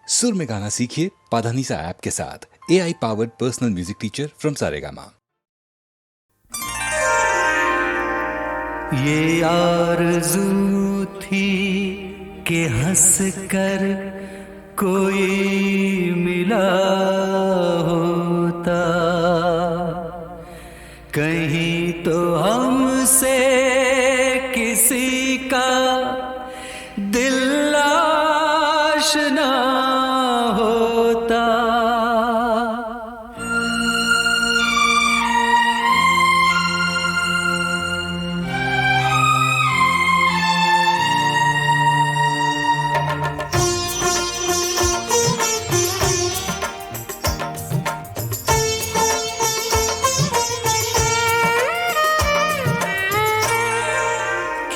सुर में गाना सीखिए पाधानीसा ऐप के साथ। AI powered personal music teacher from Saregama. ये आरज़ू थी कि हंस कर कोई मिला होता, कहीं तो हमसे किसी का दिल आशना होता।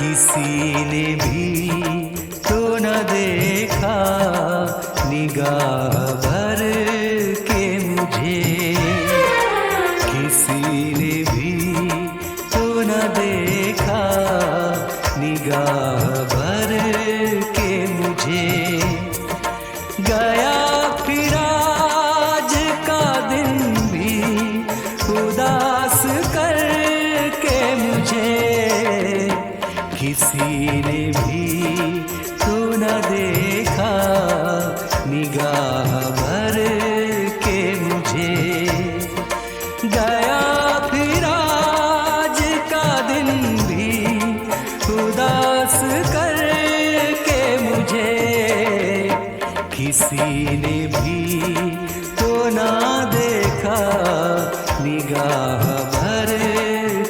किसी ने भी तो न देखा निगाह भर के मुझे, किसी ने भी तो न देखा निगाह भर के मुझे। गया फिर आज का दिन भी उदास करके मुझे, किसी ने भी तो न देखा निगाह भर के मुझे। गया फिर आज का दिन भी उदास करके मुझे, किसी ने भी तो न देखा निगाह भर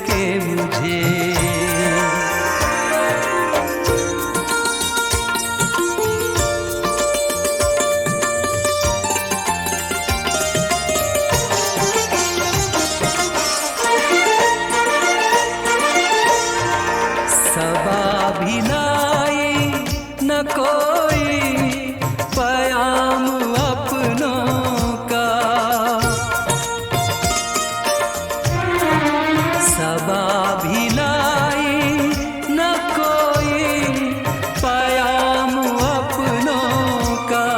के मुझे। भी लाई न कोई पयाम अपनों का, सबा भी लाई न कोई पयाम अपनों का।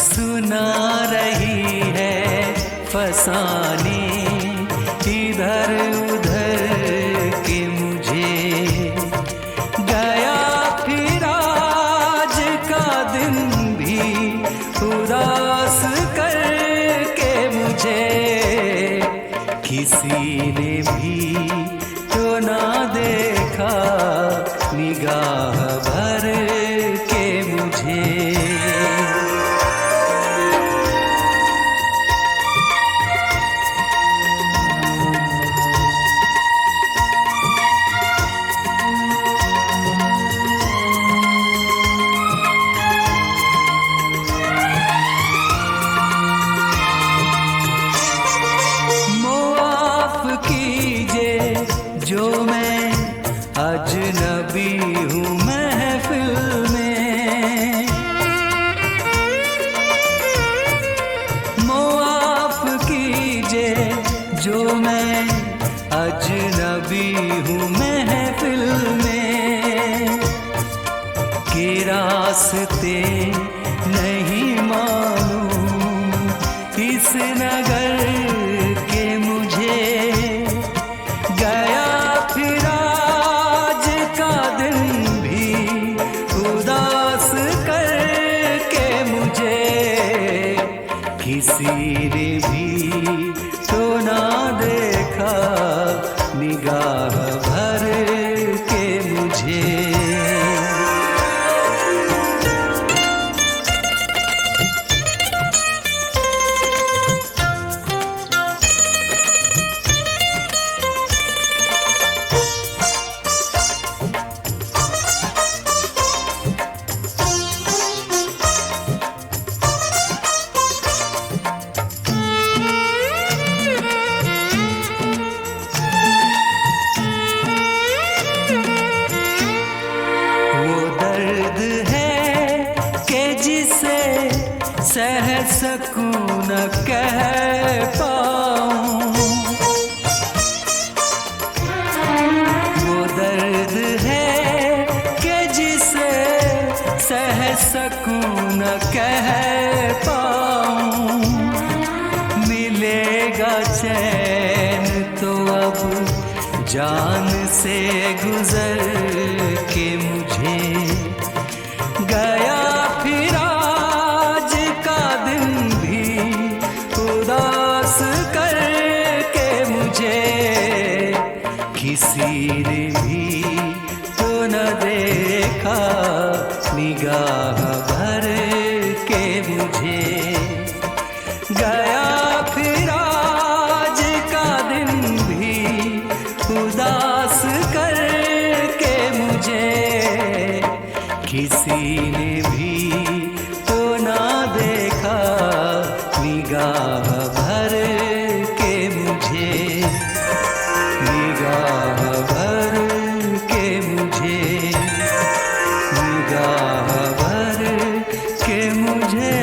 सुना रही है फसाने इधर उधर के मुझे। गया फिर आज का दिन भी उदास करके मुझे, किसी ने भी तो ना देखा निगाह भर के मुझे। जो मैं अजनबी हूँ महफिल में, मुआफ कीजिए जो मैं अजनबी हूँ महफिल में। के रास्ते नहीं मालूम इस नगर के मुझे। गया फिर आज का दिन भी उदास करके मुझे, किसी ने भी तो ना देखा निगाह भर के मुझे। सह सकूं न कह पाऊं, वो दर्द है कि जिसे सह सकूं न कह पाऊं, मिलेगा चैन तो अब जान से गुजर के मुझे। गया फिर आज का दिन भी उदास करके मुझे, किसी ने भी तो न देखा निगाह भर के मुझे। गया फिर आज का दिन भी उदास करके मुझे, किसी ने भी तो ना देखा निगाह भर के मुझे, निगाह भर के मुझे, निगाह भर के मुझे।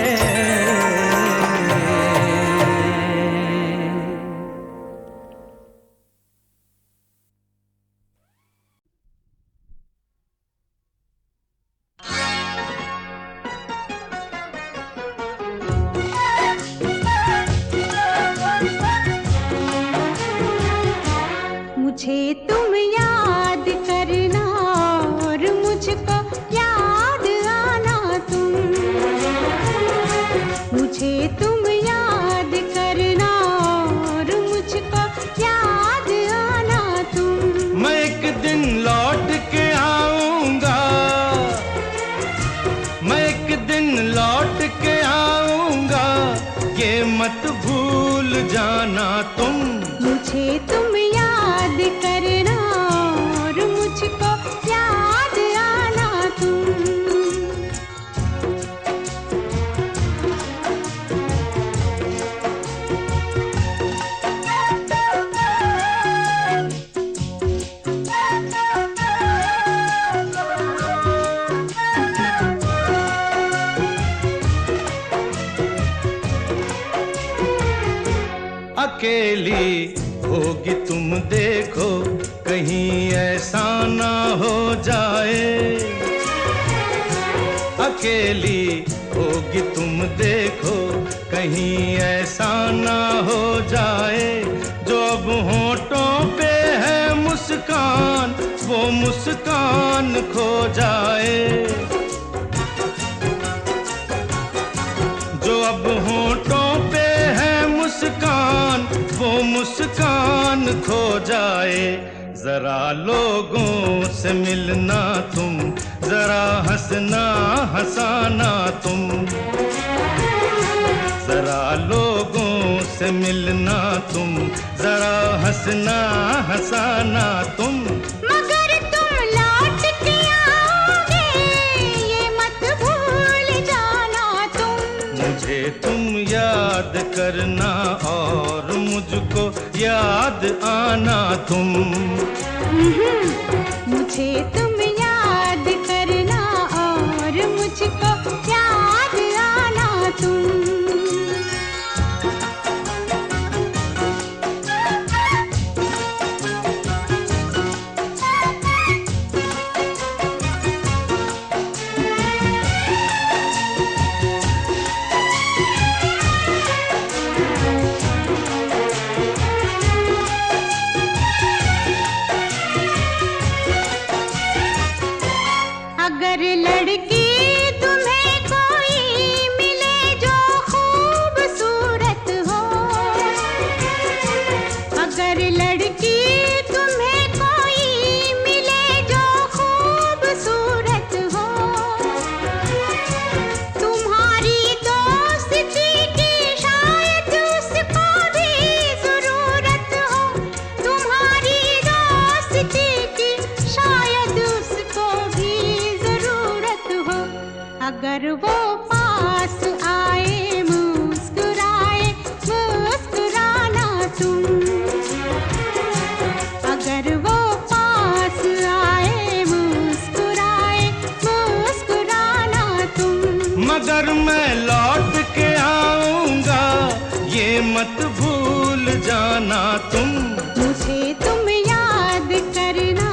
मुझे तुम याद करना और मुझको याद आना तुम, मुझे तुम याद करना और मुझको याद आना तुम। मैं एक दिन लौट के आऊंगा, मैं एक दिन लौट के आऊंगा, ये मत भूल जाना तुम। मुझे तुम याद करना और मुझको याद आना तुम। अकेली होगी तुम देखो, कहीं ऐसा ना हो जाए। अकेली होगी तुम देखो, कहीं ऐसा ना हो जाए। जो अब होठों पे है मुस्कान, वो मुस्कान खो जाए। जो अब होठों पे है मुस्कान, वो मुस्कान खो जाए। जरा लोगों से मिलना तुम, जरा हंसना हंसाना तुम। जरा लोगों से मिलना तुम, जरा हंसना हंसाना तुम। मगर तुम लौट के आओगे, ये मत भूल जाना तुम। मुझे तुम याद करना और मुझको याद आना तुम। मुझे तुम याद करना और मुझको याद आना तुम। अगर लड़की तुम्हें कोई मिले जो खूबसूरत हो, अगर लड़की तुम्हें कोई मिले जो खूबसूरत हो, तुम्हारी दोस्ती की शायद उसको भी जरूरत हो। तुम्हारी दोस्ती की शायद उसको भी जरूरत हो। अगर वो पास आए मुस्कुराए मुस्कुराना तुम। अगर वो पास आए मुस्कुराए मुस्कुराना तुम। मगर मैं लौट के आऊंगा, ये मत भूल जाना तुम। मुझे तुम याद करना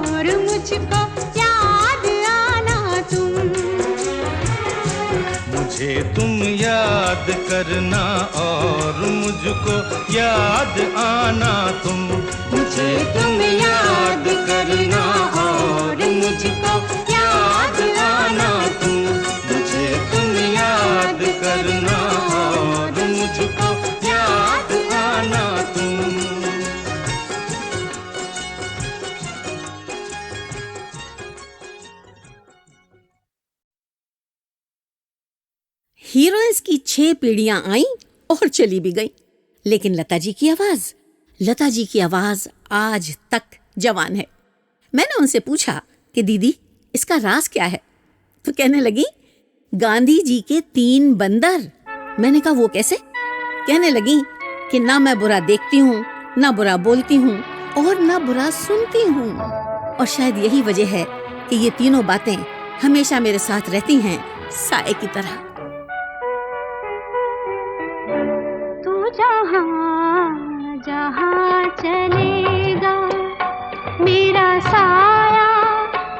और मुझको याद आना तुम। मुझे तुम याद करना और मुझको याद आना तुम। मुझे तुम याद करना और मुझको याद आना तुम। मुझे तुम याद करना और मुझको याद आना तुम। हीरोइंस की 6 पीढ़ियां आईं और चली भी गईं, लेकिन लता जी की आवाज आज तक जवान है। मैंने उनसे पूछा कि दीदी इसका राज क्या है, तो कहने लगी गांधी जी के 3 बंदर। मैंने कहा वो कैसे? कहने लगी कि ना मैं बुरा देखती हूँ, ना बुरा बोलती हूँ और ना बुरा सुनती हूँ। और शायद यही वजह है कि ये तीनों बातें हमेशा मेरे साथ रहती हैं साए की तरह। तू जहाँ जहाँ चलेगा मेरा साया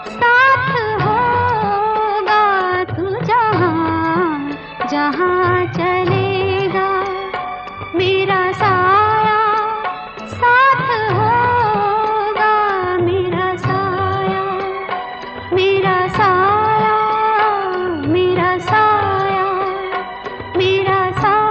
साथ होगा। तू जहाँ जहाँ चलेगा मेरा साया साथ होगा। मेरा साया मेरा साया मेरा साया मेरा साया।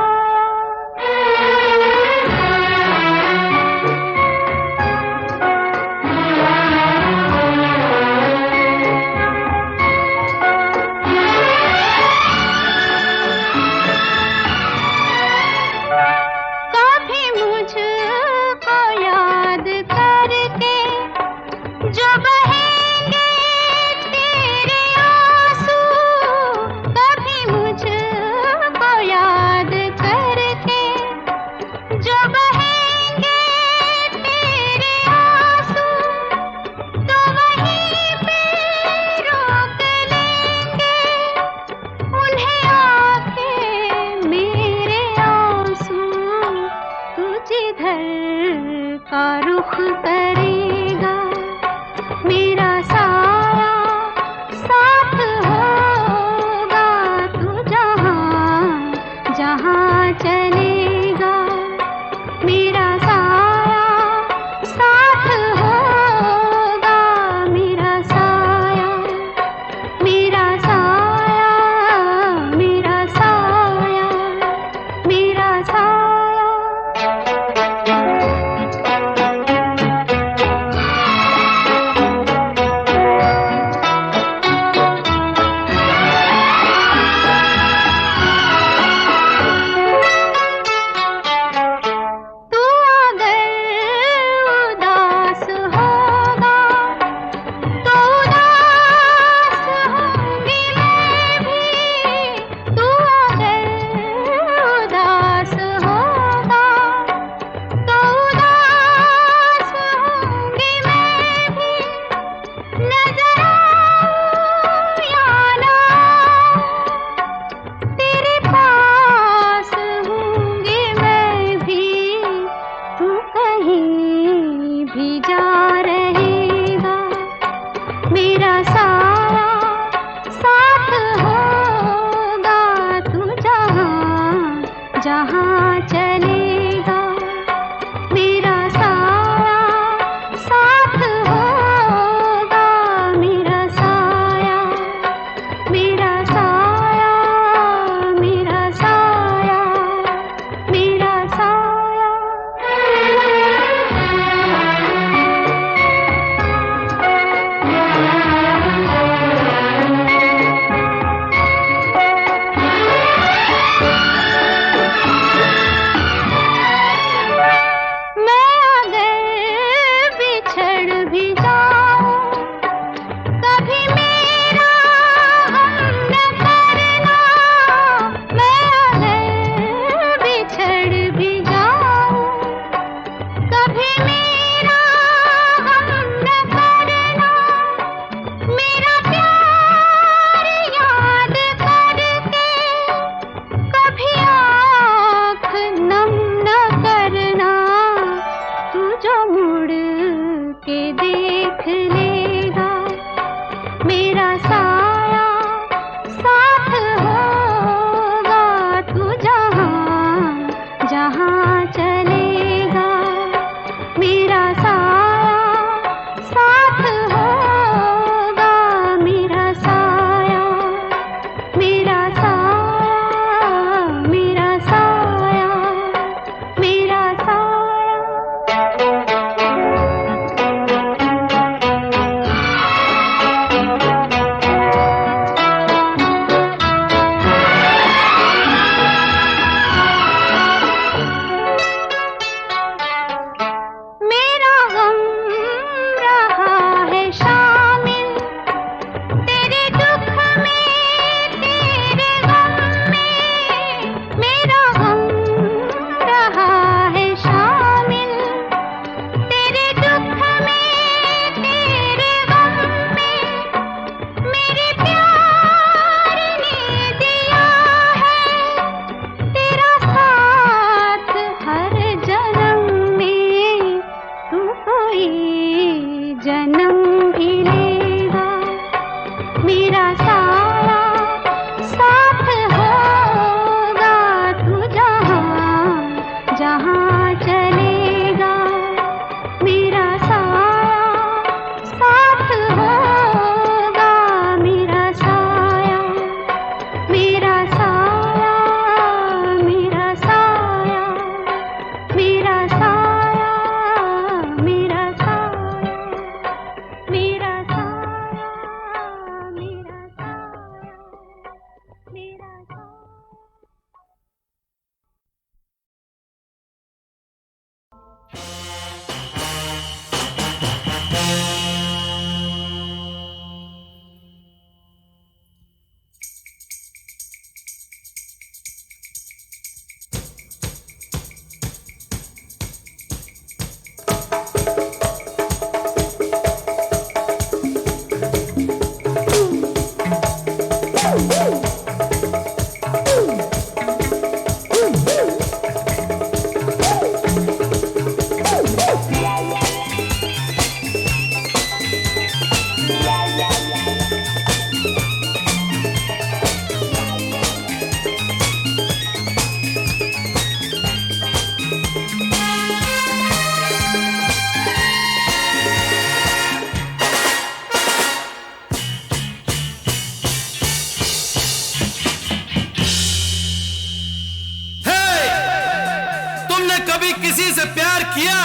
तुमने कभी किसी से प्यार किया?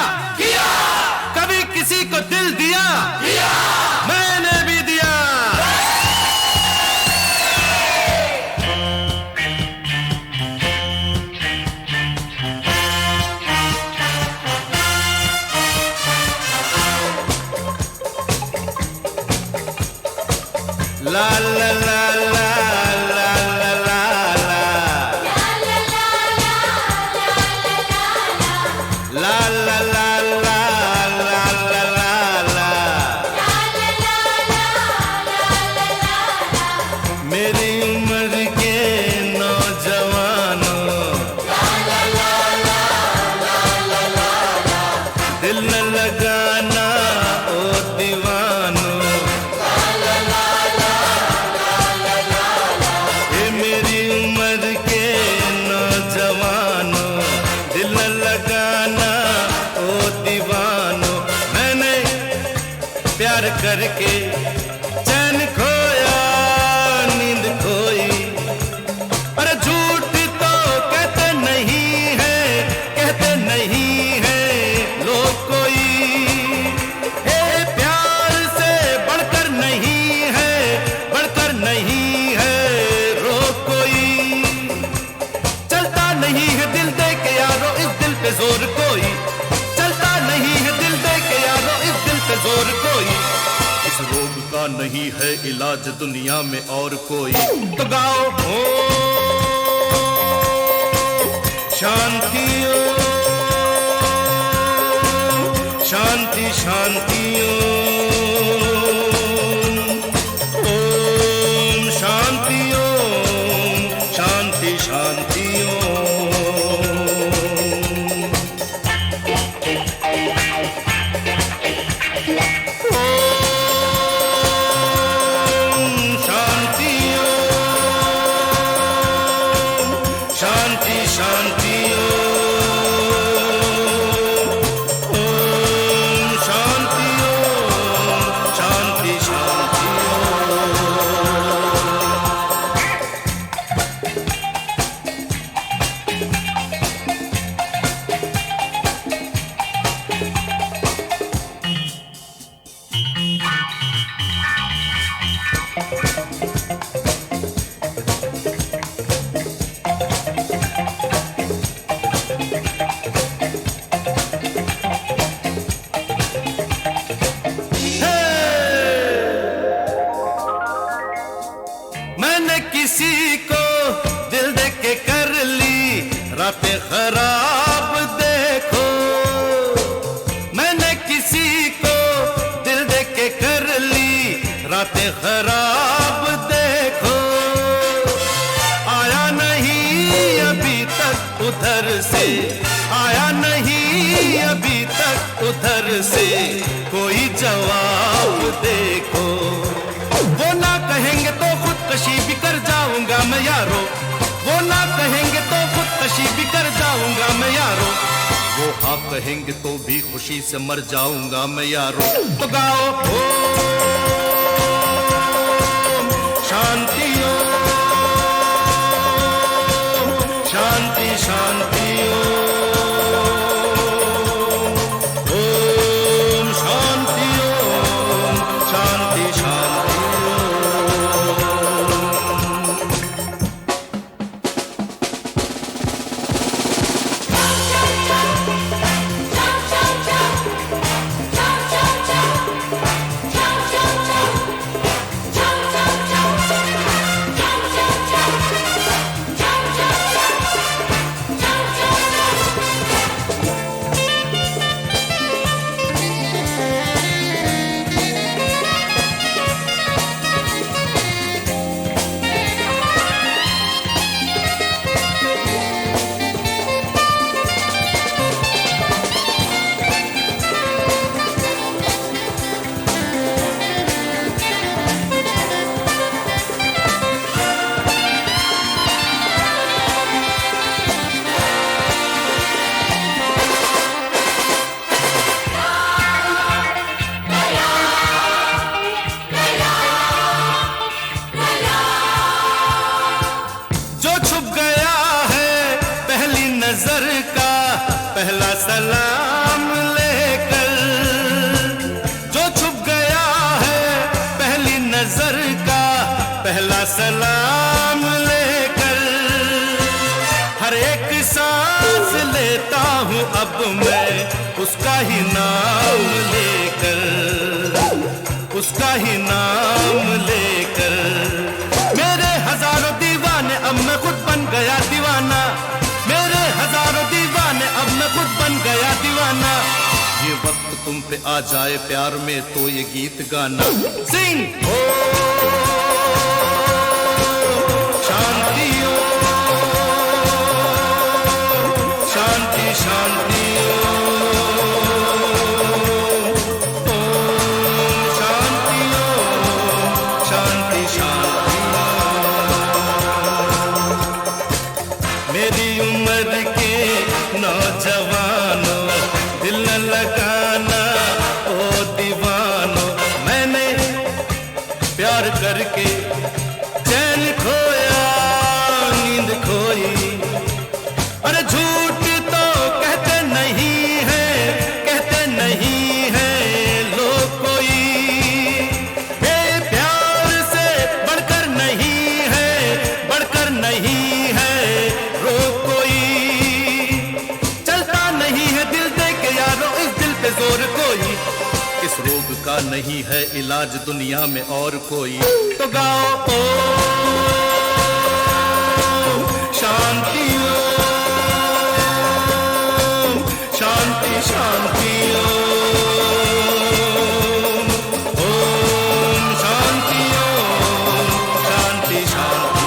कभी किसी को दिल दिया? मैंने भी दिया। ला ला ला ला ला ला ला ला ला ला ला मेरी उम्र के नौजवानों, दिल न लगाना ओ दीवानों। ये मेरी उम्र के नौजवानों, दिल न लगाना ओ दीवानों। मैंने प्यार करके चैन खोया, नींद खोई। अरे झूठ तो कहते नहीं है, कहते नहीं है लोग कोई। ये प्यार से बढ़कर नहीं है, बढ़कर नहीं है रोग कोई। चलता नहीं है दिल दे के यारो इस दिल पे जोर कोई। चलता नहीं है दिल दे के यारो इस दिल पे जोर कोई। इस रोग का नहीं है इलाज दुनिया में और कोई। तो गाओ हो शांति ओ, शांति शांति ओम शांति ओम शांति शांति शांति शांति ओम शांति शांति शांति मैंने किसी को दिल दे के कर ली रातें खराब देखो। मैंने किसी को दिल दे के कर ली रातें खराब देखो। आया नहीं अभी तक उधर से, आया नहीं अभी तक उधर से कोई जवाब देखो। वो ना कहेंगे तो खुदकशी भी कर जाऊंगा मैं यारो। वो ना कहेंगे तो खुदकशी भी कर जाऊंगा मैं यारो। वो हाँ कहेंगे तो भी खुशी से मर जाऊंगा मैं यारो। तो गाओ ओ शांति ओ, शांति शांति ओम शांति ओम शांति शांति। पहला सलाम लेकर जो छुप गया है पहली नजर का, पहला सलाम लेकर हर एक सांस लेता हूँ अब मैं उसका ही नाम लेकर, उसका ही नाम लेकर। मेरे हजारों दीवाने अब मैं खुद बन गया दीवाना, मेरे हजारों दीवाने अब मैं खुद बन गया दीवाना। ये वक्त तुम पे आ जाए प्यार में तो ये गीत गाना। सिंग हो शांति हो, शांति शांति नौजवानों दिल न लगाना ओ दीवानों, मैंने प्यार करके चैन खोया नींद खोई। अरे झूठ तो कहते नहीं है, कहते नहीं है लोग कोई, ये प्यार से बढ़कर नहीं है, बढ़कर नहीं है रोग कोई। जोर कोई इस रोग का नहीं है इलाज दुनिया में और कोई। तो गाओ ओ शांति ओ, शांति शांति ओम शांति ओम शांति शांति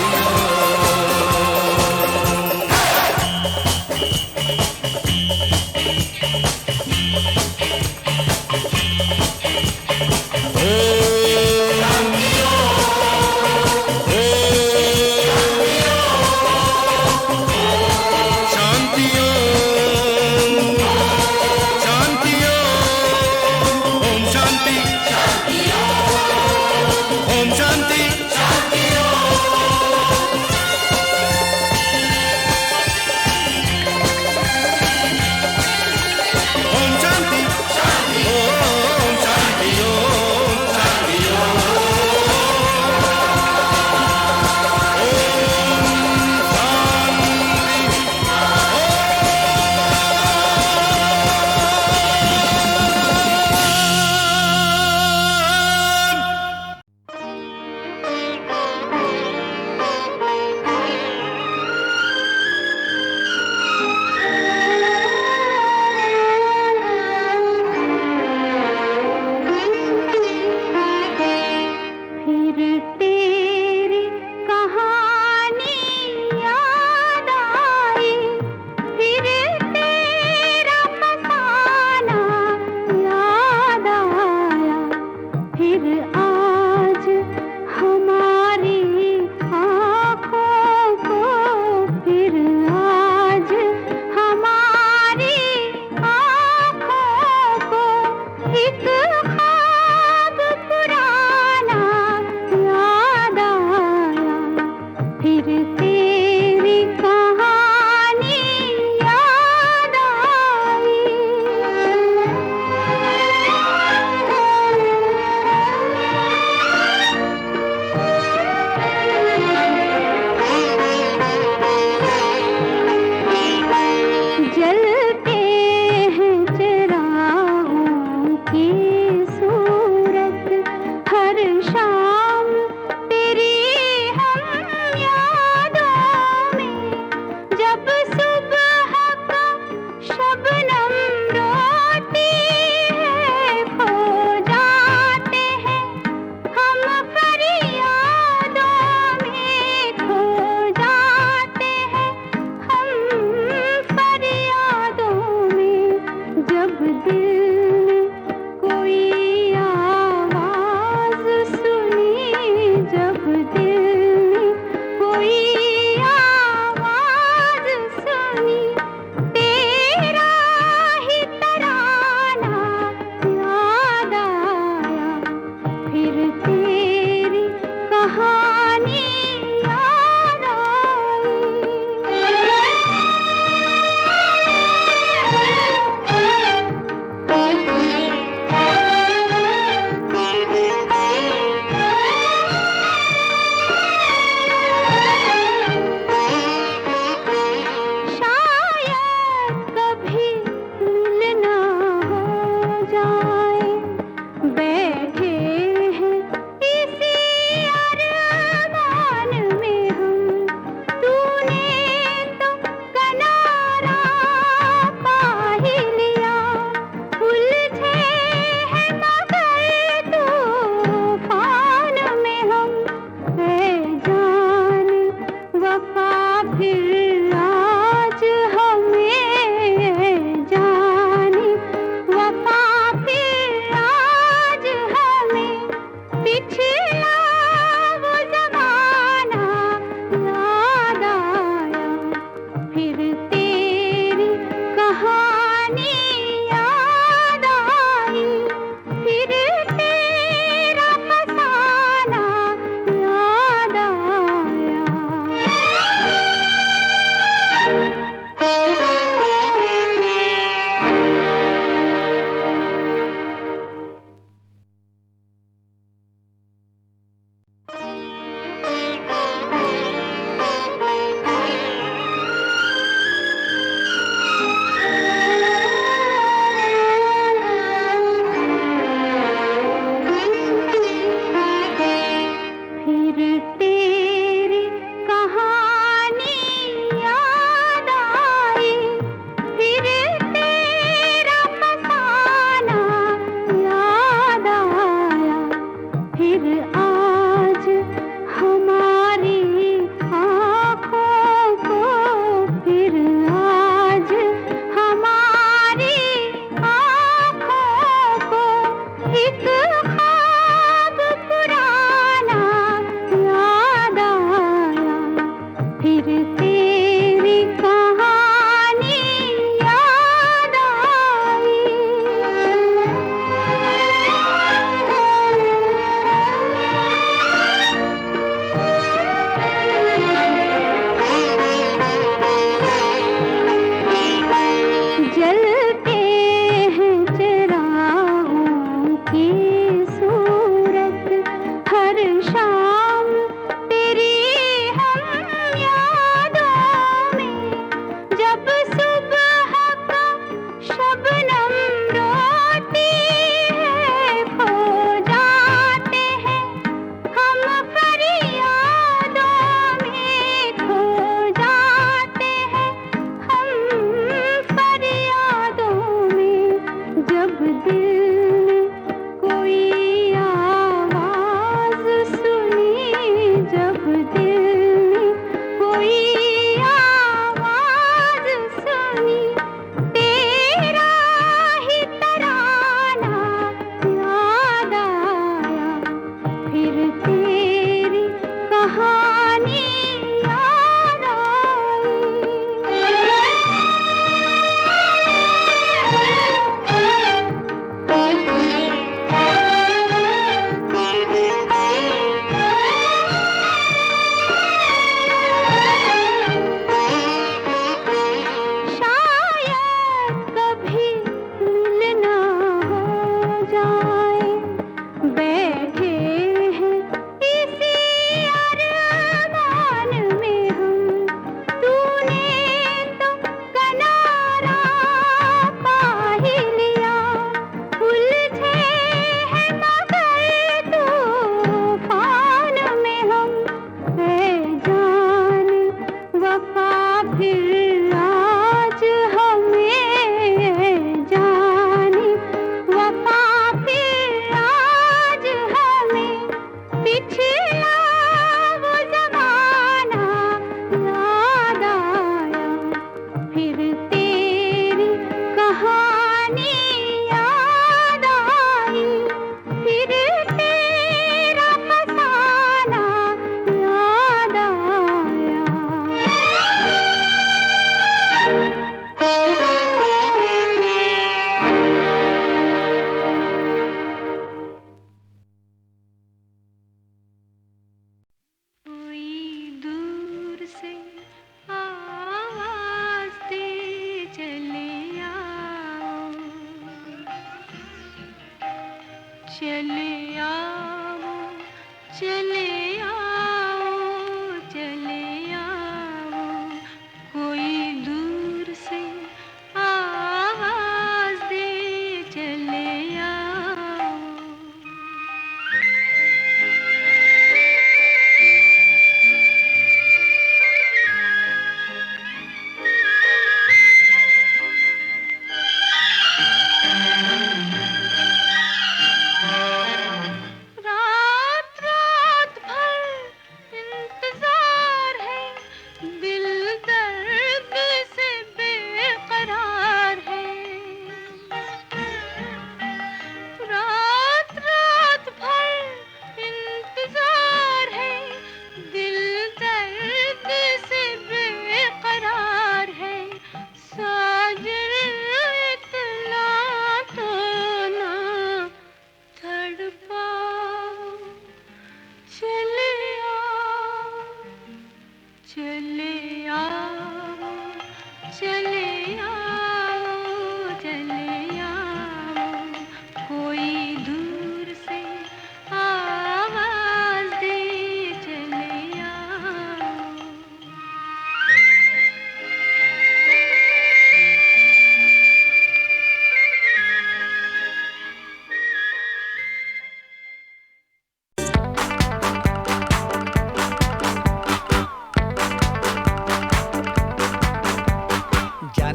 फिर आज हमें जाने वफा फिर आज हमें पिछला वो जमाना याद आया फिर तेरी कहानी याद आई फिर तेरा फसाना याद फिर तेरी कहानी याद आई फिर तेरा फसाना याद आया फिर आज हमारी आँखों को फिर आज हमारी आँखों को एक ख्वाब पुराना याद आया फिर तेरी कहानी याद आई जलते हैं चिरागों की सूरत हर शाम तेरी हम यादों में जब सुबह का शबनम रोती है खो जाते हैं हम फरियादों में खो जाते हैं हम फरियादों में जब दिल ने कोई आवाज सुनी जब दिल ने कोई आवाज सुनी तेरा ही तराना याद आया फिर तेरी कहानी याद शायद कभी मिलना हो जाए बैठे हैं इसी अरमान में हम तूने तो किनारा पा ही लिया उलझे हैं मगर तूफान में हम है जान वफा फिर आज हमें जाने वफा फिर आज हमें पिछला वो जमाना याद आया फिर तेरी कहानी याद आई फिर तेरा फसाना याद कोई दूर से आवाज दे चले आओ चले आओ चले आओ चले आओ कोई दूर से आवाज दे चले आओ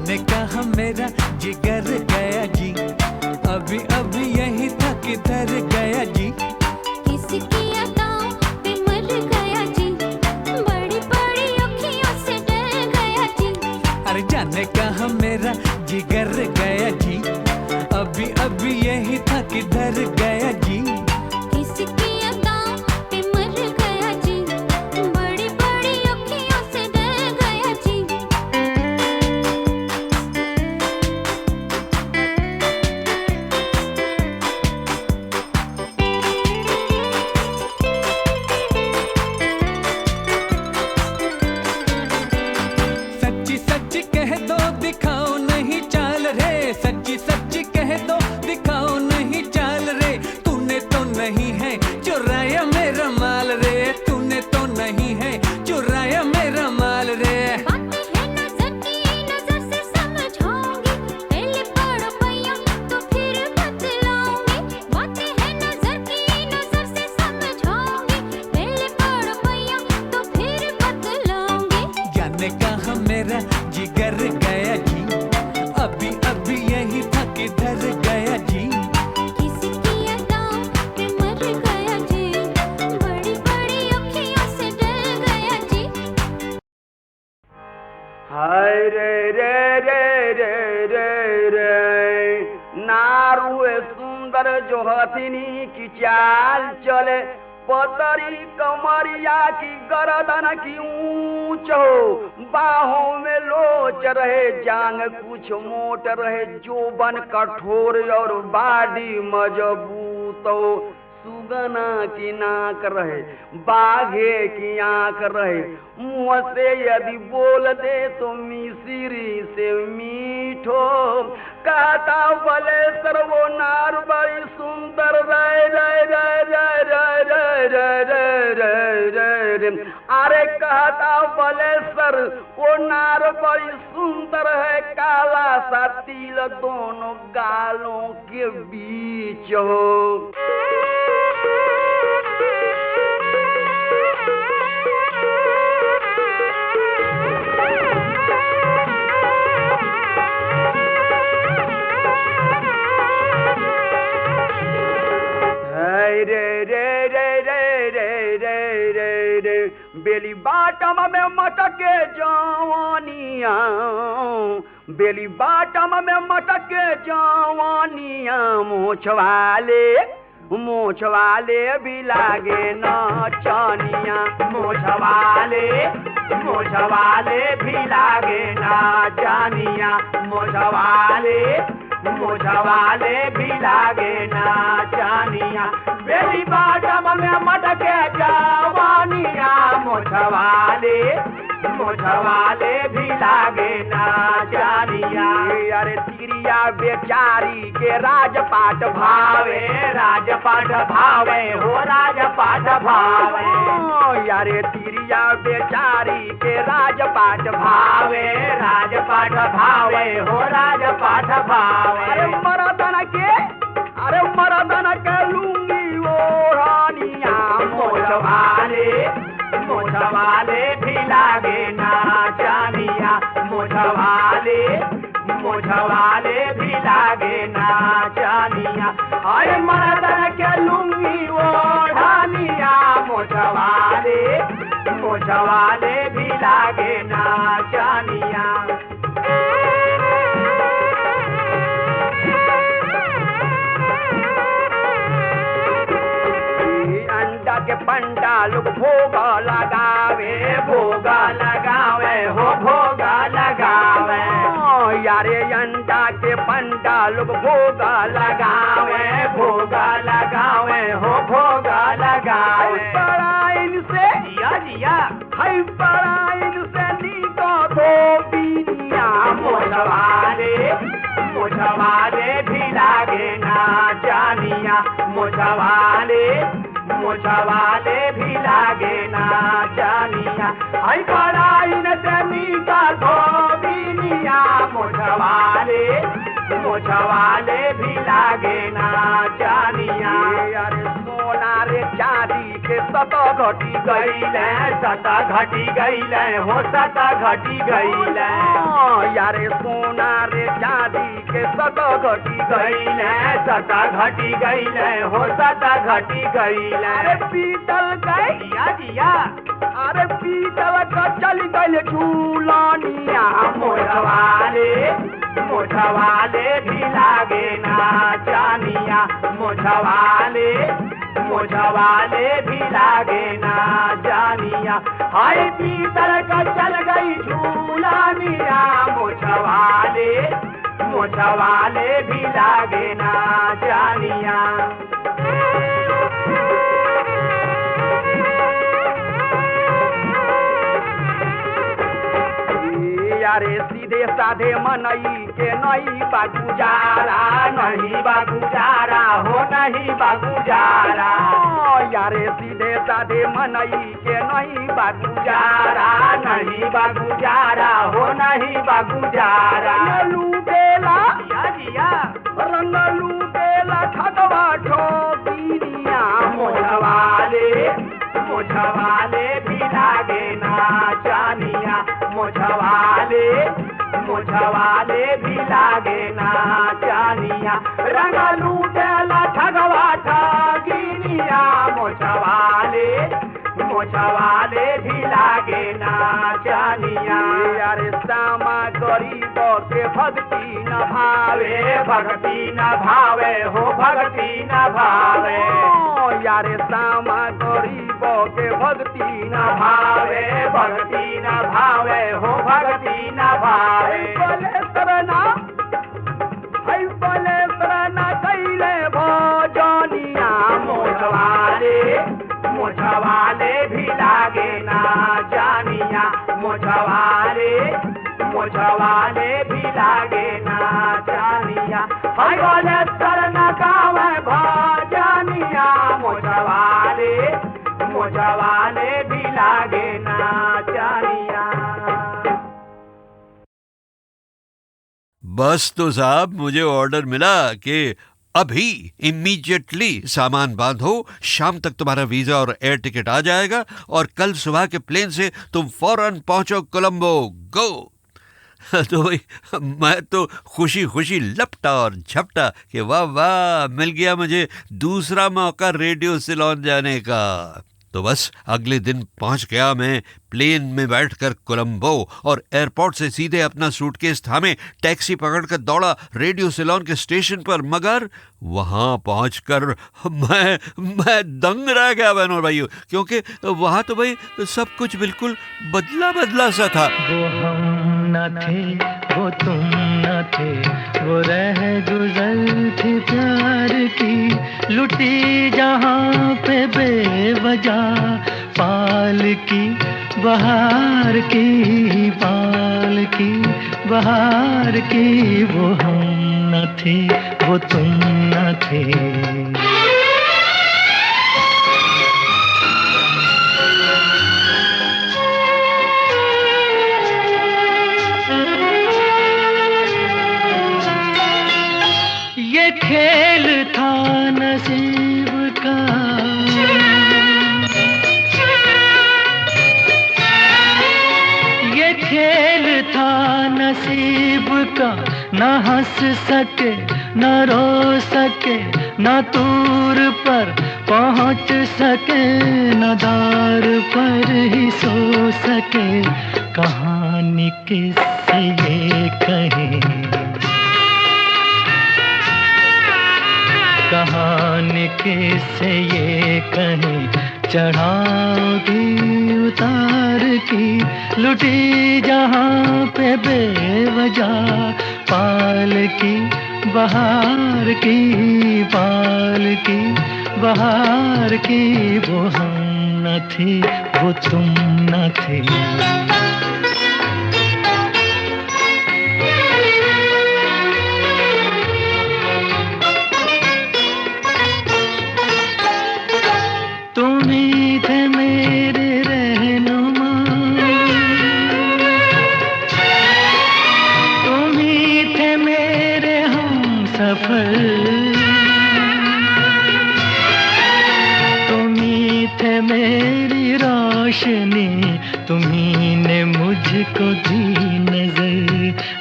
जाने कहा मेरा जिगर गया जी, अभी अभी यही था किधर गया जी। किसकी अदाओं पे मर गया जी, बड़ी बड़ी अखियों से डर गया जी। अरे जाने कहा मेरा जिगर गया जी, अभी अभी यही था किधर गया जी। किसकी अदाओं पे मर गया जी, बड़ी बड़ी अखियों से डर गया जी। सच्ची सच्ची कह दो दिखाओ नहीं चाल रे, सच्ची सच्ची कह दो दिखाओ नहीं चाल रे। तूने तो नहीं है चुराया मेरा माल रे, तूने तो नहीं है चुराया मेरा माल रे। बातें हैं नजर की, नजर से समझाऊंगी, पहले पढ़ो पैया तो फिर बतलाऊंगी। बातें हैं नजर की, नजर से समझाऊंगी, पहले पढ़ो पैया तो फिर बतलाऊंगी। जाने कहा मेरा जिगर गया जी, अभी अभी यही था किधर गया जी। किसकी अदाओं पे मर गया जी, बड़ी बड़ी अखियों से डर गया जी। हाय रे रे रे रे रे रे, नारुए सुंदर जो हथिनी की चाल चले, पतरी कमरिया की गर्दन की ऊंच हो, बाहों में लोच रहे, जांग कुछ मोट रहे, जोबन कठोर और बाडी मजबूत हो। सुगना की नाक रहे, बाघे की आंख रहे, मुंह से यदि बोल दे तो मिश्री से मीठो। कहता बलेसर वो नार बड़ी सुंदर रे रे रे रे रे रे रे रे रे रे। अरे कहता बलेसर वो नार बड़ी सुंदर है, काला सा तिल दोनों गालों के बीच हो। रे रे रे रे रे रे रे रे, बेली बाटम में मटके जवानिया, बेली बाटम में मटके जवानिया। मोछ वाले भी लागे नाचनिया, मोछ वाले भी लागे नाचनिया, मोछ वाले भी लागे नाचनिया। बेली बाटम में मटके जवानिया, मोछ वाले भी लागे नाचनिया। अरे तिरिया बेचारी के राजपाट भावे, राजपाट भावे हो, राजपाट भावे। यारे तिरिया बेचारी के राजपाट भावे, राजपाट भावे हो, राजपाट भावे। अरे मरदन के लूंगी ओढ़निया, मोछ वाले भी लागे नाचनिया, मोछ वाले भी लागे नाचनिया। अरे मरदन के लूंगी ओढ़निया, मोछ वाले भी लागे नाचनिया। अंडा के पंडा लोग भोग लगावे, भोग लगावे हो, भोग लगावे। यारे अंडा के पंडा लोग भोग लगावे, भोग लगावे हो, भोग लगावे। पराइन से जिया जिया, हई पराइन से नीको धोबिनिया, मोछ वाले भी लागे नाचनिया, मोछ वाले भी लागे नाचनिया। हई पराइन से नीको धोबिनिया, मोछ वाले भी लागे नाचनिया। अरे सोना रे चांदी के सत घटी गईले सत घटी गईले हो सत घटी गईले यारे सोना रे चांदी के सत घटी गईले सत घटी गईले हो सत घटी गईले अरे पीतल गईया जिया अरे पीतल का चल गईले झूलनिया मोरवाले मोछवाले भी लागे ना जानिया मोछवाले मोछवाले भी लागे ना जानिया हाय पीतल का चल गई झूलानिया मोछवाले मोछवाले भी लागे ना जानिया यारे सीधे साधे मनई के नहीं बागुजारा नहीं बागुजारा हो नहीं बागुजारा यारे सीधे साधे मनई के नहीं बागुजारा नहीं बागुजारा हो नहीं बागुजारा लूटेला जिया रंग लूटेला ठगवा ठोकिनिया मोछवाले मोछवाले भी लागे ना जानिया मोछवाले मोछवाले भी लागे ना जानिया रंग लूटेला ठगवा ठगिनिया मोछवाले मोछवाले भी लागे ना जानिया यारे सामा गरीब के भक्ति न भावे भक्ति न भावे हो भक्ति न भावे यारे सामा गरीब के भक्ति न भावे भक्ति न भावे हो भक्ति न भावे बोले सरना हाय बोले सरना कैले भजनिया मोछवाले मोछवाले भी लागे ना जानिया मोछवाले मोछवाले भी लागे ना जानिया हाय बोले सरना गावे भजनिया मोछवाले मोछवाले भी लागे ना जानिया बस तो साहब मुझे ऑर्डर मिला कि अभी इमीडिएटली सामान बांधो, शाम तक तुम्हारा वीजा और एयर टिकट आ जाएगा और कल सुबह के प्लेन से तुम फौरन पहुंचो कोलंबो। गो। तो भाई मैं तो खुशी खुशी लपटा और झपटा कि वाह वाह मिल गया मुझे दूसरा मौका रेडियो सिलोन जाने का। तो बस अगले दिन पहुंच गया मैं प्लेन में बैठकर कोलंबो और एयरपोर्ट से सीधे अपना सूटकेस थामे टैक्सी पकड़कर दौड़ा रेडियो सिलोन के स्टेशन पर। मगर वहां पहुंचकर मैं दंग रह गया बहनों और भाइयों, क्योंकि वहां तो भाई सब कुछ बिल्कुल बदला बदला सा था। वो हम न थे वो तुम न थे, वो रह गुजर थी प्यार की, लुटी जहां पे बेवजह पाल की बहार की, पाल की बहार की। वो हम न थे वो तुम न थे। ये खेल था नसीब का, ये खेल था नसीब का, न हंस सके न रो सके, न दूर पर पहुंच सके, न दार पर ही सो सके। कहानी किससे ये कहें, कहानी किससे ये कहें, चढ़ाओगी उतार की, लुटी जहां पे बेवजह पाल की बहार की, पाल की बहार की। वो हम न थे वो तुम न थे।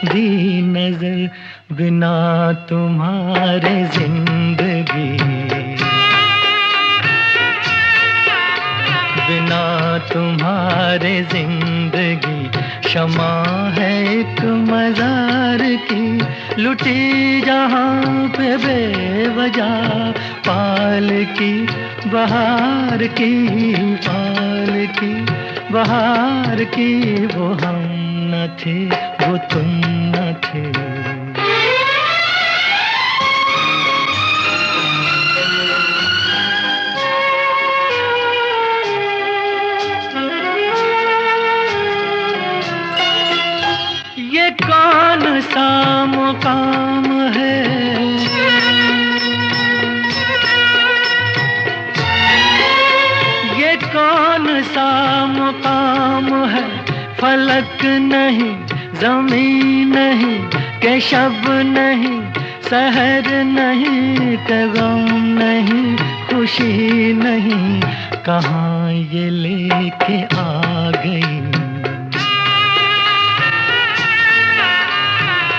दी नजर बिना तुम्हारे जिंदगी, बिना तुम्हारे जिंदगी शमा है एक मजार की, लुटी जहाँ पे बेवजह पाल की बहार की, पाल की बहार की। वो हम न थे, वो तुम न थे। ये कौन सा मुकाम है, ये कौन सा मुकाम है, फलक नहीं ज़मीन नहीं के शब नहीं, सहर नहीं के गम नहीं, खुशी नहीं, कहाँ ये लेके आ गई,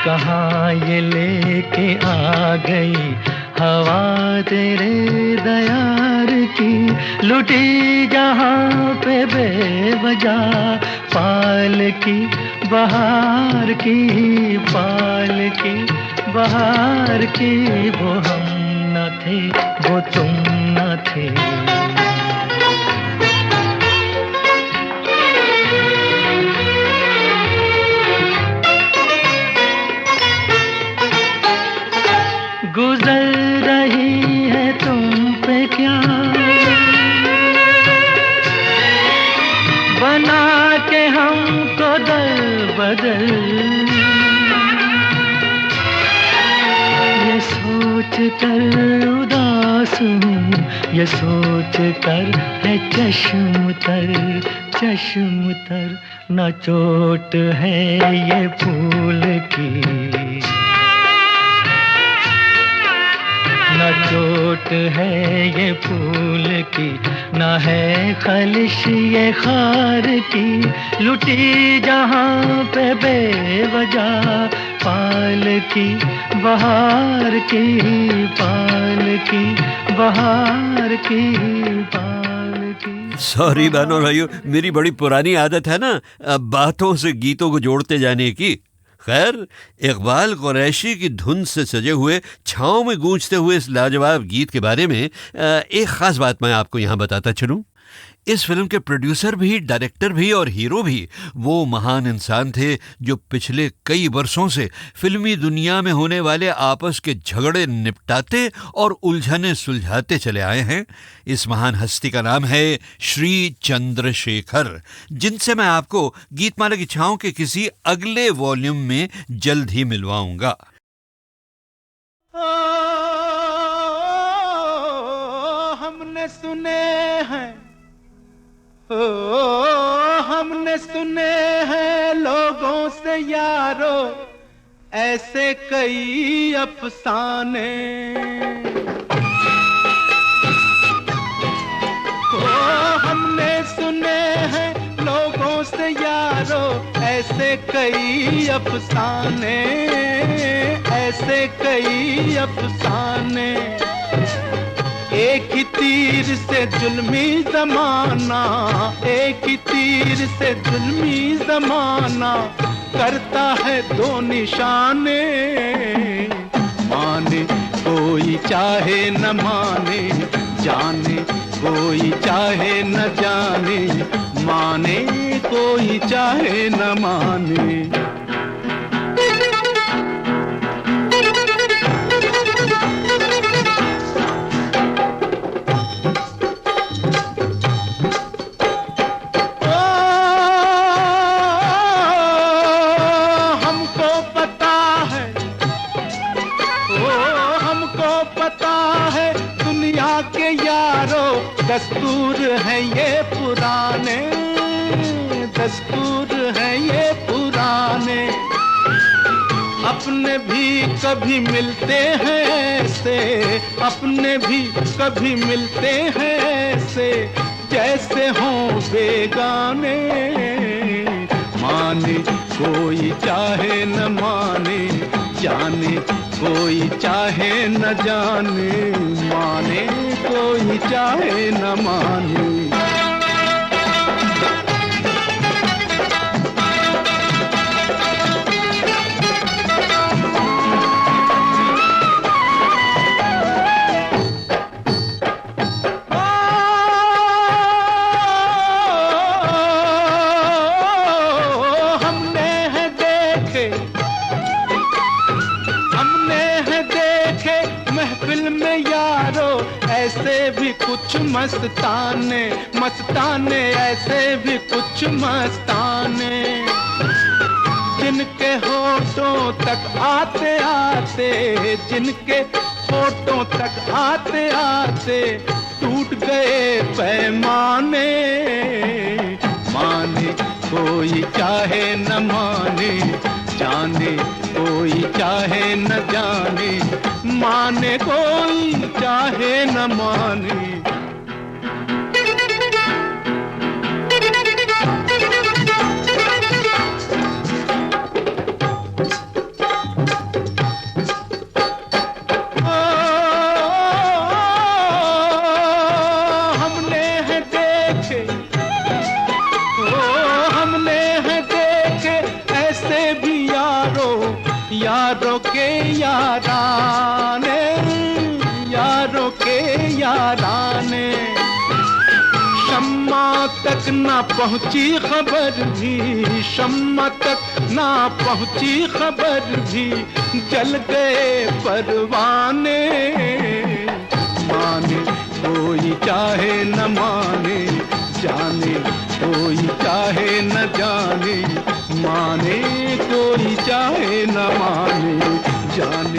कहाँ ये लेके आ गई हवा तेरे दयार की, लुटी जहाँ पे बेवजह पाल की बहार की, पाल की बहार की। वो हम न थे, वो तुम न थे। गुजर रही है तुम पे क्या बना के हमको दर बदल, ये सोच कर उदास हूँ, ये सोच कर है चश्म तर, न चोट है ये फूल की, न चोट है ये फूल की, न है खलिश ये खार की, लुटी जहाँ पे बेवजह पाल की बहार की, पाल की बहार की, पाल की। सॉरी बहनों भाइयों, मेरी बड़ी पुरानी आदत है ना बातों से गीतों को जोड़ते जाने की। खैर, इकबाल कुरैशी की धुन से सजे हुए छाँव में गूंजते हुए इस लाजवाब गीत के बारे में एक ख़ास बात मैं आपको यहाँ बताता चलूँ। इस फिल्म के प्रोड्यूसर भी, डायरेक्टर भी और हीरो भी वो महान इंसान थे जो पिछले कई वर्षों से फिल्मी दुनिया में होने वाले आपस के झगड़े निपटाते और उलझने सुलझाते चले आए हैं। इस महान हस्ती का नाम है श्री चंद्रशेखर, जिनसे मैं आपको गीतमाला की छाँव के किसी अगले वॉल्यूम में जल्द ही मिलवाऊंगा। हमने सुने हैं, हमने सुने हैं लोगों से यारो ऐसे कई अफसाने, हमने सुने हैं लोगों से यारो ऐसे कई अफसाने, ऐसे कई अफसाने। एक ही तीर से जुल्मी ज़माना, एक ही तीर से जुल्मी ज़माना करता है दो निशाने, माने कोई चाहे न माने, जाने कोई चाहे न जाने, माने कोई चाहे न माने। दस्तूर है ये पुराने, दस्तूर है ये पुराने, अपने भी कभी मिलते हैं ऐसे, अपने भी कभी मिलते हैं ऐसे जैसे हों बेगाने, माने कोई चाहे न माने, जाने कोई चाहे न जाने, माने कोई चाहे न माने। ऐसे भी कुछ मस्ताने, मस्ताने ऐसे भी कुछ मस्ताने, जिनके होठों तक आते आते, जिनके होठों तक आते आते टूट गए पैमाने। माने कोई चाहे न माने, जाने कोई चाहे न जाने, माने कोई चाहे न माने। यारों के याराने, यारों के याराने, शम्मा तक ना पहुंची खबर भी, शम्मा तक ना पहुंची खबर भी, जल गए परवाने। माने कोई चाहे न माने, जाने कोई चाहे न जाने, माने कोई चाहे न माने, जाने